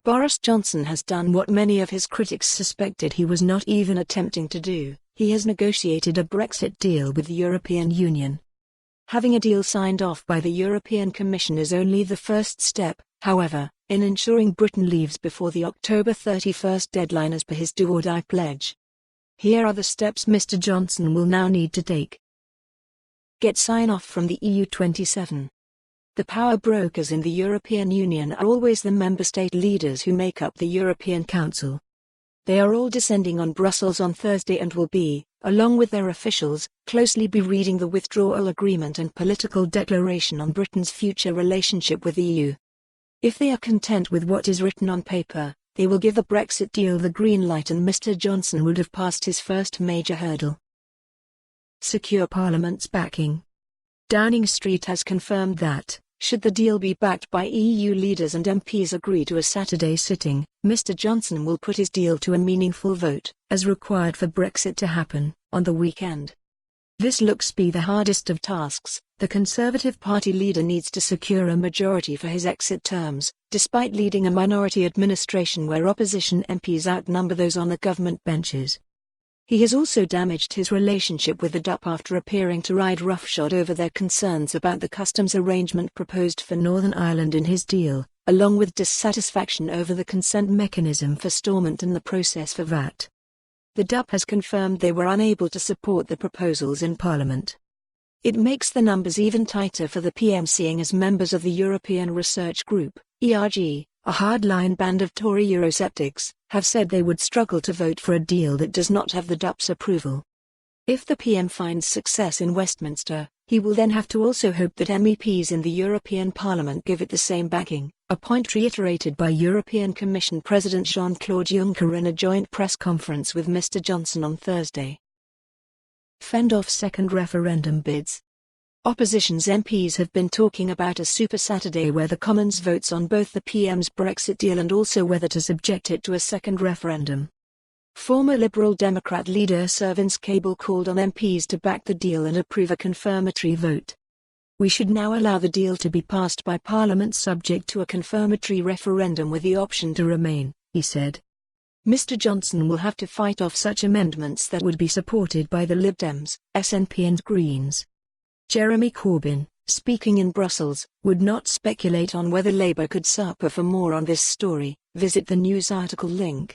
Boris Johnson has done what many of his critics suspected he was not even attempting to do. He has negotiated a Brexit deal with the European Union. Having a deal signed off by the European Commission is only the first step, however, in ensuring Britain leaves before the October 31st deadline as per his do-or-die pledge. Here are the steps Mr. Johnson will now need to take. Get sign-off from the EU 27. The power brokers in the European Union are always the member state leaders who make up the European Council. They are all descending on Brussels on Thursday and will be, along with their officials, closely be reading the withdrawal agreement and political declaration on Britain's future relationship with the EU. If they are content with what is written on paper, they will give the Brexit deal the green light and Mr. Johnson would have passed his first major hurdle. Secure Parliament's backing. Downing Street has confirmed that, should the deal be backed by EU leaders and MPs agree to a Saturday sitting, Mr. Johnson will put his deal to a meaningful vote, as required for Brexit to happen, on the weekend. This looks to be the hardest of tasks. The Conservative Party leader needs to secure a majority for his exit terms, despite leading a minority administration where opposition MPs outnumber those on the government benches. He has also damaged his relationship with the DUP after appearing to ride roughshod over their concerns about the customs arrangement proposed for Northern Ireland in his deal, along with dissatisfaction over the consent mechanism for Stormont and the process for VAT. The DUP has confirmed they were unable to support the proposals in Parliament. It makes the numbers even tighter for the PM, seeing as members of the European Research Group, ERG, a hardline band of Tory Eurosceptics, have said they would struggle to vote for a deal that does not have the DUP's approval. If the PM finds success in Westminster, he will then have to also hope that MEPs in the European Parliament give it the same backing, a point reiterated by European Commission President Jean-Claude Juncker in a joint press conference with Mr. Johnson on Thursday. Fend off second referendum bids. Opposition's MPs have been talking about a Super Saturday where the Commons votes on both the PM's Brexit deal and also whether to subject it to a second referendum. Former Liberal Democrat leader Sir Vince Cable called on MPs to back the deal and approve a confirmatory vote. We should now allow the deal to be passed by Parliament subject to a confirmatory referendum with the option to remain, he said. Mr. Johnson will have to fight off such amendments that would be supported by the Lib Dems, SNP and Greens. Jeremy Corbyn, speaking in Brussels, would not speculate on whether Labour could suffer for more on this story. Visit the news article link.